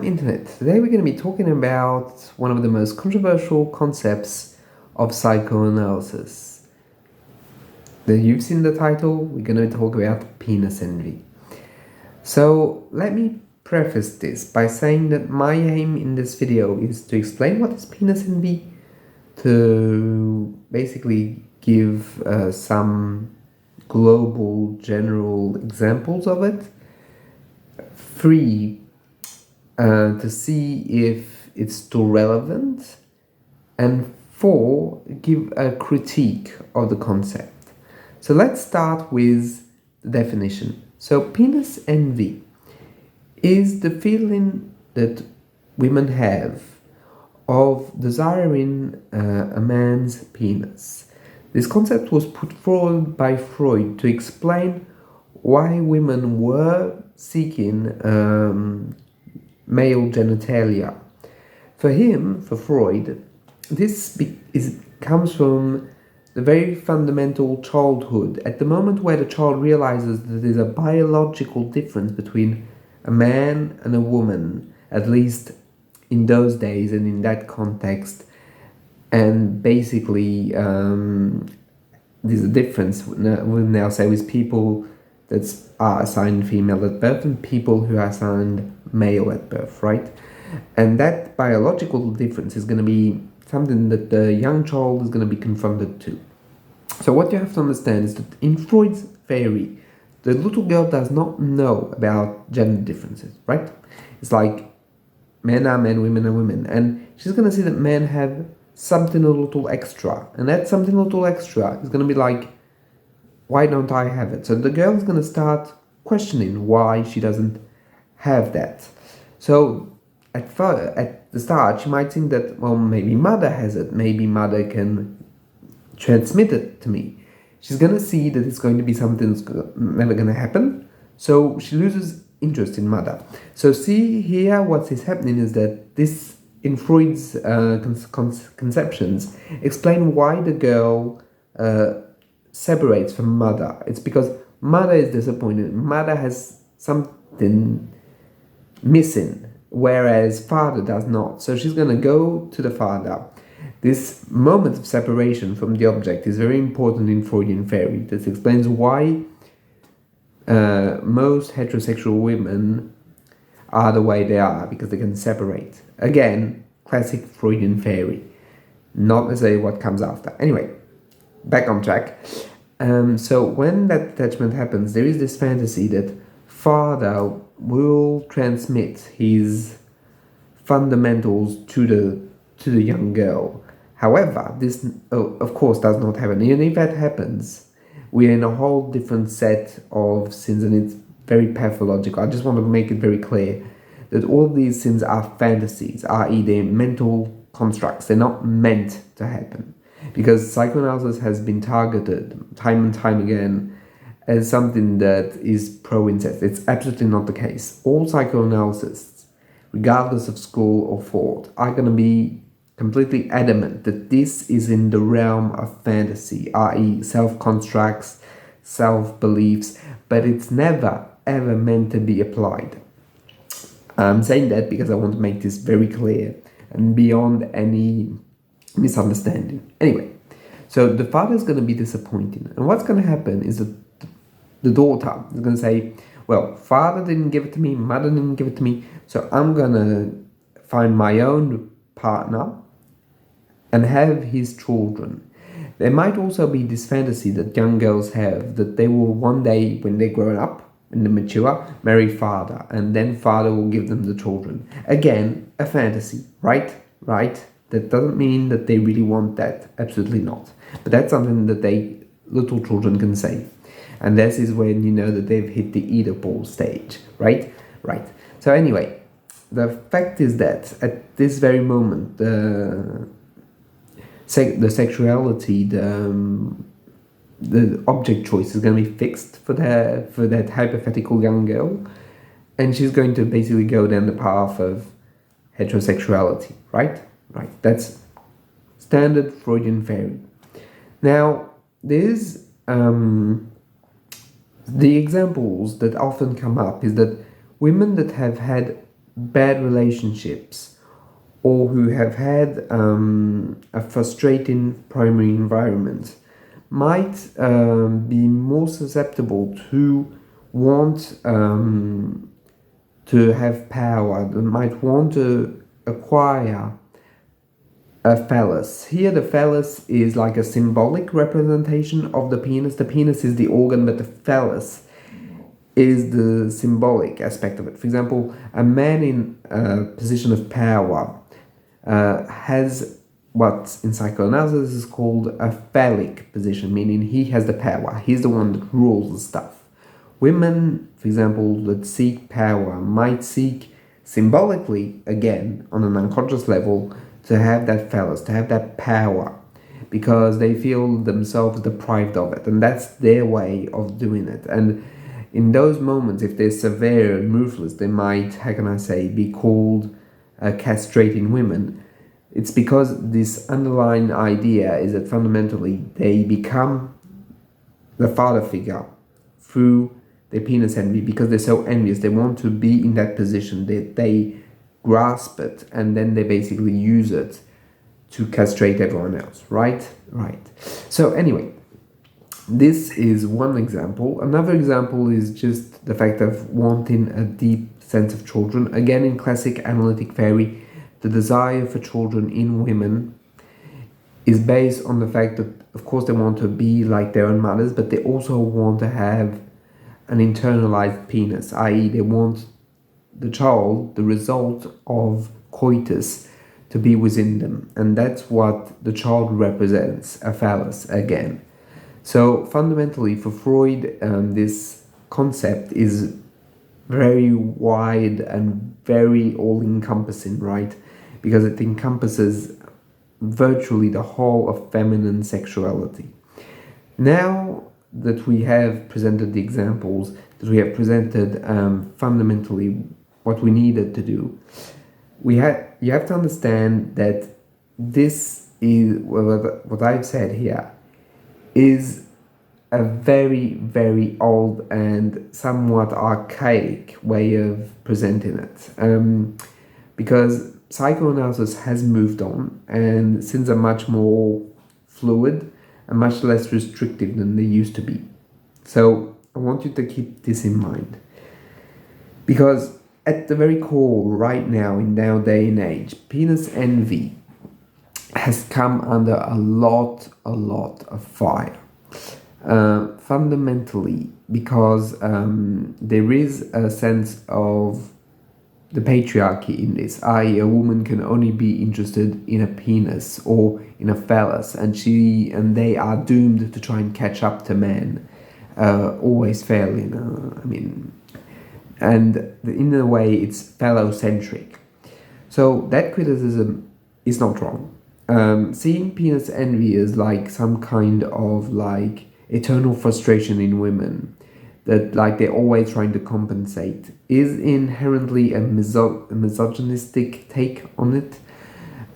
Internet. Today we're going to be talking about one of the most controversial concepts of psychoanalysis. You've seen the title, we're going to talk about penis envy. So let me preface this by saying that my aim in this video is to explain what is penis envy, to basically give some global general examples of it, to see if it's still relevant, and 4, give a critique of the concept. So let's start with the definition. So penis envy is the feeling that women have of desiring a man's penis. This concept was put forward by Freud to explain why women were seeking male genitalia. For him, for Freud, this comes from the very fundamental childhood. At the moment where the child realizes that there's a biological difference between a man and a woman, at least in those days and in that context, and basically there's a difference, we'll now say, with people that are assigned female at birth and people who are assigned male at birth, right? And that biological difference is going to be something that the young child is going to be confronted to. So what you have to understand is that in Freud's theory, the little girl does not know about gender differences, right? It's like men are men, women are women, and she's going to see that men have something a little extra, and that something a little extra is going to be like, why don't I have it? So the girl is going to start questioning why she doesn't have that. So at the start, she might think that, well, maybe mother has it. Maybe mother can transmit it to me. She's going to see that it's going to be something that's never going to happen. So she loses interest in mother. So see here what is happening is that this, in Freud's conceptions, explain why the girl separates from mother. It's because mother is disappointed. Mother has something missing, whereas father does not. So she's going to go to the father. This moment of separation from the object is very important in Freudian theory. This explains why most heterosexual women are the way they are, because they can separate. Again, classic Freudian theory, not necessarily what comes after. Anyway, back on track. So when that attachment happens, there is this fantasy that father will transmit his fundamentals to the young girl. However, this of course does not happen. And if that happens, we're in a whole different set of sins, and it's very pathological. I just want to make it very clear that all these sins are fantasies, i.e. they're mental constructs. They're not meant to happen. Because psychoanalysis has been targeted time and time again as something that is pro-incest. It's absolutely not the case. All psychoanalysts, regardless of school or thought, are going to be completely adamant that this is in the realm of fantasy, i.e. self-constructs, self-beliefs, but it's never ever meant to be applied. I'm saying that because I want to make this very clear and beyond any misunderstanding. Anyway, so the father is going to be disappointed, and what's going to happen is that the daughter is going to say, well, father didn't give it to me, mother didn't give it to me, so I'm going to find my own partner and have his children. There might also be this fantasy that young girls have, that they will one day, when they're grown up, when they're mature, marry father, and then father will give them the children. Again, a fantasy, right? That doesn't mean that they really want that. Absolutely not. But that's something that little children can say. And this is when you know that they've hit the Oedipal stage, right? Right. So anyway, the fact is that at this very moment, the sexuality, the object choice is going to be fixed for that hypothetical young girl, and she's going to basically go down the path of heterosexuality, right? Right. That's standard Freudian theory. Now, there's the examples that often come up is that women that have had bad relationships or who have had a frustrating primary environment might be more susceptible to want to have power, they might want to acquire a phallus. Here the phallus is like a symbolic representation of the penis. The penis is the organ, but the phallus is the symbolic aspect of it. For example, a man in a position of power has what in psychoanalysis is called a phallic position, meaning he has the power. He's the one that rules the stuff. Women, for example, that seek power might seek symbolically, again, on an unconscious level, to have that phallus, to have that power, because they feel themselves deprived of it, and that's their way of doing it. And in those moments, if they're severe and ruthless, they might, how can I say, be called castrating women. It's because this underlying idea is that fundamentally they become the father figure through their penis envy, because they're so envious. They want to be in that position, they grasp it, and then they basically use it to castrate everyone else, right? So anyway, this is one example. Another example is just the fact of wanting a deep sense of children. Again, in classic analytic theory, the desire for children in women is based on the fact that, of course, they want to be like their own mothers, but they also want to have an internalized penis, i.e. they want the child, the result of coitus, to be within them. And that's what the child represents, a phallus again. So fundamentally for Freud, this concept is very wide and very all-encompassing, right? Because it encompasses virtually the whole of feminine sexuality. Now that we have presented the examples, that we have presented fundamentally what we needed to do, you have to understand that this is, what I've said here, is a very, very old and somewhat archaic way of presenting it. Because psychoanalysis has moved on, and since are much more fluid and much less restrictive than they used to be. So I want you to keep this in mind. Because at the very core, right now, in our day and age, penis envy has come under a lot of fire. Fundamentally, because there is a sense of the patriarchy in this, i.e. a woman can only be interested in a penis or in a phallus, and they are doomed to try and catch up to men, always failing. And in a way it's phallocentric. So that criticism is not wrong. Seeing penis envy as like some kind of like eternal frustration in women, that like they're always trying to compensate, is inherently a misogynistic take on it.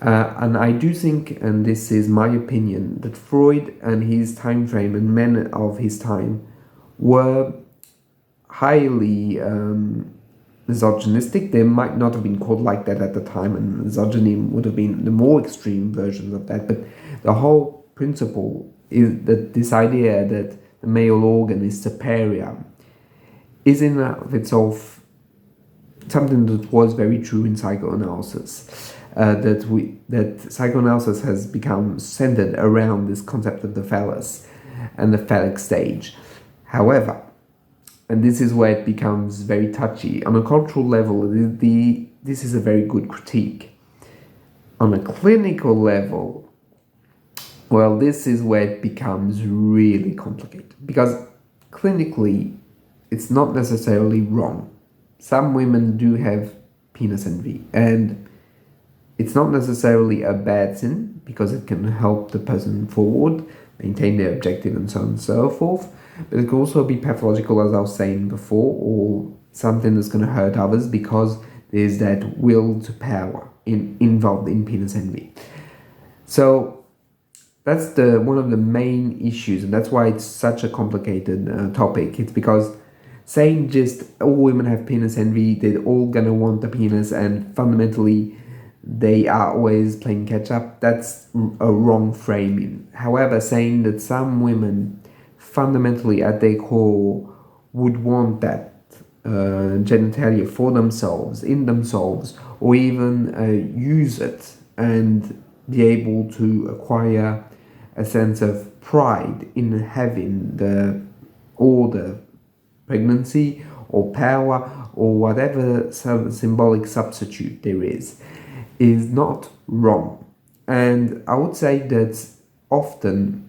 And I do think, and this is my opinion, that Freud and his time frame and men of his time were highly misogynistic. They might not have been called like that at the time, and misogyny would have been the more extreme versions of that. But the whole principle is that this idea that the male organ is superior is in and of itself something that was very true in psychoanalysis. That psychoanalysis has become centered around this concept of the phallus and the phallic stage. However, and this is where it becomes very touchy, on a cultural level, this is a very good critique. On a clinical level, well, this is where it becomes really complicated, because clinically, it's not necessarily wrong. Some women do have penis envy, and it's not necessarily a bad sin, because it can help the person forward, maintain their objective, and so on and so forth. But it can also be pathological, as I was saying before, or something that's going to hurt others, because there's that will to power involved in penis envy. So that's one of the main issues, and that's why it's such a complicated topic. It's because saying just all women have penis envy, they're all gonna want a penis, and fundamentally they are always playing catch up, that's a wrong framing. However, saying that some women fundamentally at their core would want that genitalia for themselves, in themselves, or even use it and be able to acquire a sense of pride in having the pregnancy or power or whatever symbolic substitute there is not wrong. And I would say that often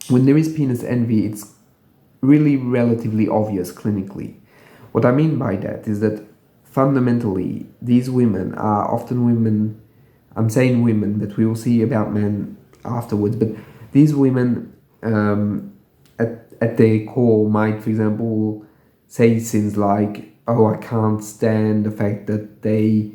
when there is penis envy, it's really relatively obvious clinically. What I mean by that is that fundamentally these women are often women, I'm saying women, but we will see about men afterwards, but these women at their core might, for example, say things like, oh, I can't stand the fact that they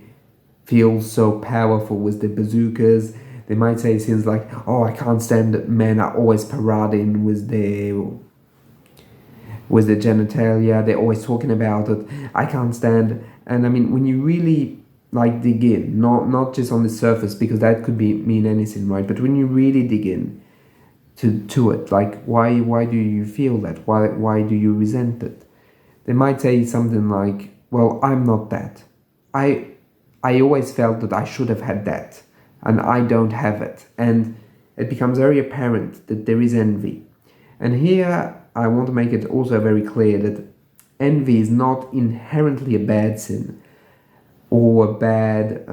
feel so powerful with the bazookas. They might say things like, oh, I can't stand that men are always parading with their genitalia, they're always talking about it, I can't stand. And I mean, when you really like dig in, not just on the surface, because that could mean anything, right? But when you really dig in to it, like why do you feel that? Why do you resent it? They might say something like, well, I'm not that. I always felt that I should have had that, and I don't have it. And it becomes very apparent that there is envy. And here I want to make it also very clear that envy is not inherently a bad sin or a bad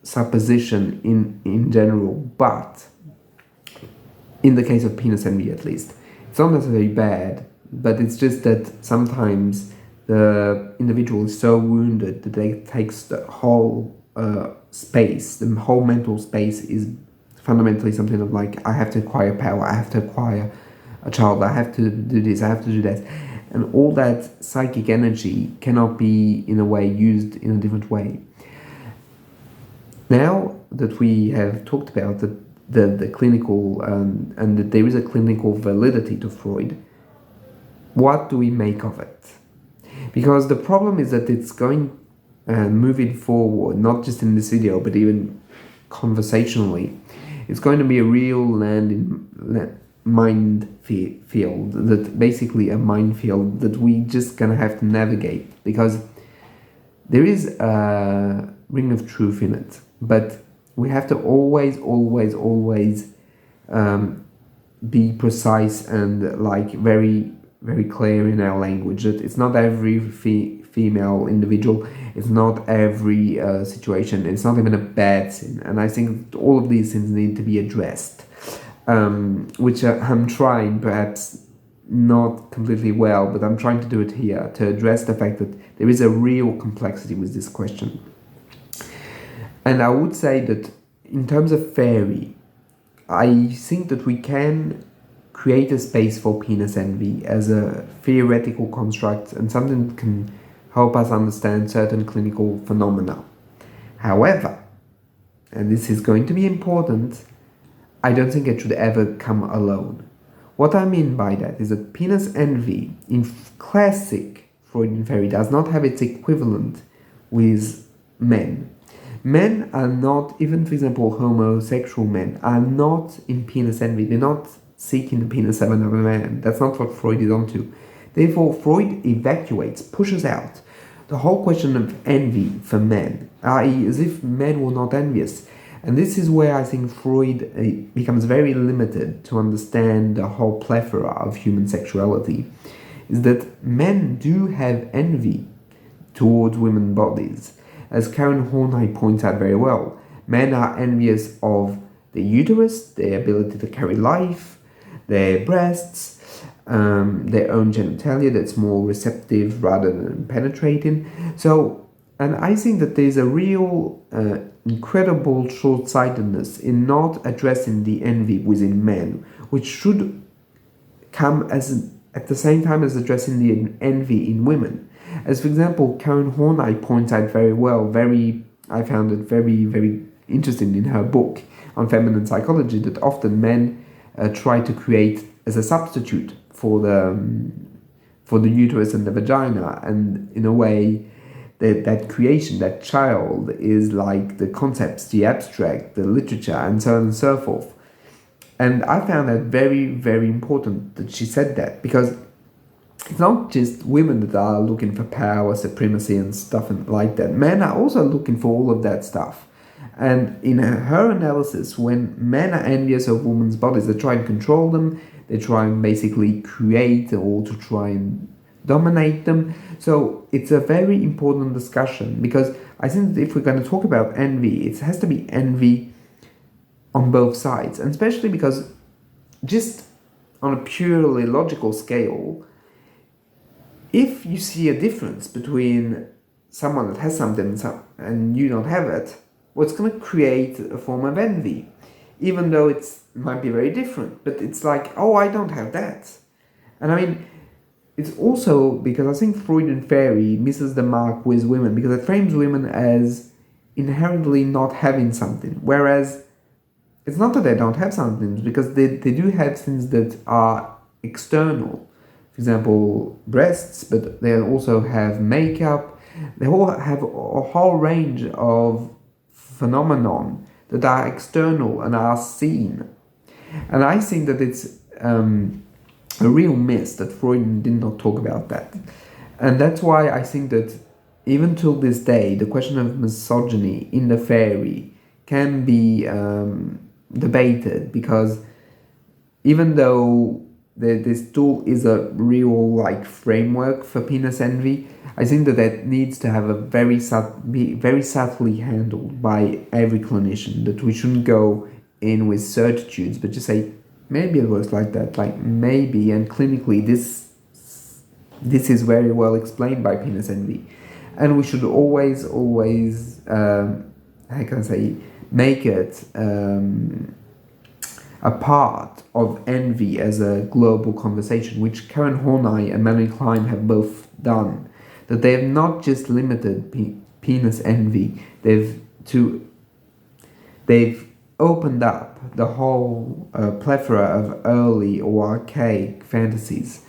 supposition in general, but in the case of penis envy at least, it's not necessarily bad, but it's just that sometimes the individual is so wounded that it takes the whole space, the whole mental space is fundamentally something of like, I have to acquire power, I have to acquire a child, I have to do this, I have to do that. And all that psychic energy cannot be, in a way, used in a different way. Now that we have talked about the clinical, and that there is a clinical validity to Freud, what do we make of it? Because the problem is that it's going, moving forward, not just in this video, but even conversationally, it's going to be a real minefield, that basically a minefield that we just gonna have to navigate, because there is a ring of truth in it, but we have to always be precise and like very clear in our language, that it's not every female individual, it's not every situation, it's not even a bad sin. And I think all of these things need to be addressed, which I'm trying, perhaps not completely well, but I'm trying to do it here, to address the fact that there is a real complexity with this question. And I would say that in terms of fairy, I think that we can create a space for penis envy as a theoretical construct and something that can help us understand certain clinical phenomena. However, and this is going to be important, I don't think it should ever come alone. What I mean by that is that penis envy in classic Freudian theory does not have its equivalent with men. Men are not, even for example homosexual men, are not in penis envy. They're not seeking the penis of another man. That's not what Freud is onto. Therefore, Freud evacuates, pushes out the whole question of envy for men, i.e. as if men were not envious. And this is where I think Freud becomes very limited to understand the whole plethora of human sexuality, is that men do have envy towards women's bodies. As Karen Horney points out very well, men are envious of their uterus, their ability to carry life, their breasts, their own genitalia that's more receptive rather than penetrating. So, and I think that there's a real incredible short-sightedness in not addressing the envy within men, which should come as at the same time as addressing the envy in women. As for example, Karen Horney points out very well, I found it very interesting in her book on feminine psychology, that often men try to create as a substitute for for the uterus and the vagina, and in a way that creation, that child, is like the concepts, the abstract, the literature, and so on and so forth. And I found that very, very important that she said that, because it's not just women that are looking for power, supremacy, and stuff like that. Men are also looking for all of that stuff. And in her analysis, when men are envious of women's bodies, they try and control them, they try and basically create or to try and dominate them. So it's a very important discussion, because I think that if we're going to talk about envy, it has to be envy on both sides, and especially because just on a purely logical scale, if you see a difference between someone that has something and you don't have it, what's going to create a form of envy, even though it might be very different. But it's like, oh, I don't have that. And I mean, it's also because I think Freudian theory misses the mark with women, because it frames women as inherently not having something, whereas it's not that they don't have something, because they do have things that are external. For example, breasts, but they also have makeup. They all have a whole range of phenomenon that are external and are seen. And I think that it's a real miss that Freud did not talk about that. And that's why I think that even till this day, the question of misogyny in the theory can be debated, because even though this tool is a real framework for penis envy, I think that needs to have be very subtly handled by every clinician, that we shouldn't go in with certitudes, but just say, maybe it works like that, maybe, and clinically this is very well explained by penis envy. And we should always, how can I say, make it a part of envy as a global conversation, which Karen Horney and Melanie Klein have both done. That they have not just limited penis envy, they've opened up the whole plethora of early or archaic fantasies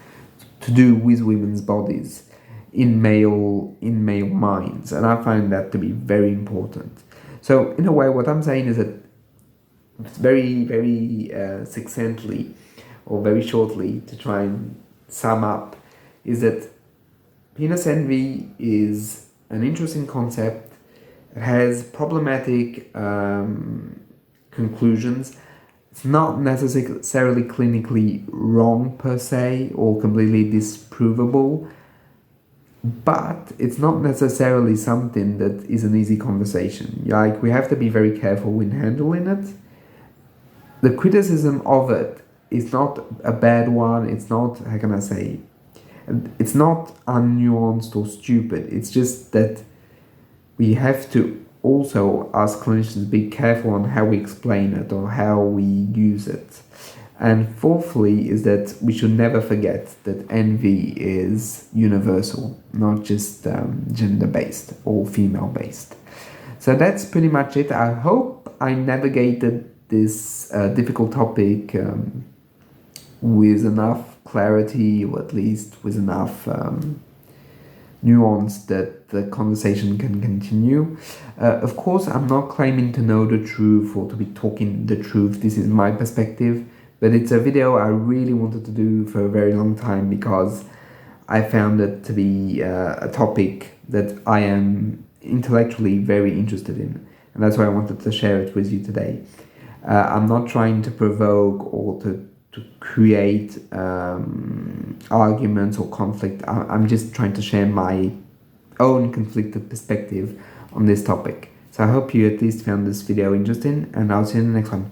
to do with women's bodies in male minds, and I find that to be very important. So in a way, what I'm saying is that very, very succinctly, or very shortly, to try and sum up, is that penis envy is an interesting concept. It has problematic conclusions. It's not necessarily clinically wrong per se, or completely disprovable, but it's not necessarily something that is an easy conversation. We have to be very careful when handling it. The criticism of it is not a bad one. It's not, how can I say, it's not unnuanced or stupid. It's just that we have to also, as clinicians, be careful on how we explain it or how we use it. And fourthly is that we should never forget that envy is universal, not just gender-based or female-based. So that's pretty much it. I hope I navigated this difficult topic with enough clarity, or at least with enough nuance that the conversation can continue. Of course, I'm not claiming to know the truth or to be talking the truth. This is my perspective, but it's a video I really wanted to do for a very long time, because I found it to be a topic that I am intellectually very interested in, and that's why I wanted to share it with you today. I'm not trying to provoke or to create arguments or conflict. I'm just trying to share my own conflicted perspective on this topic. So I hope you at least found this video interesting, and I'll see you in the next one.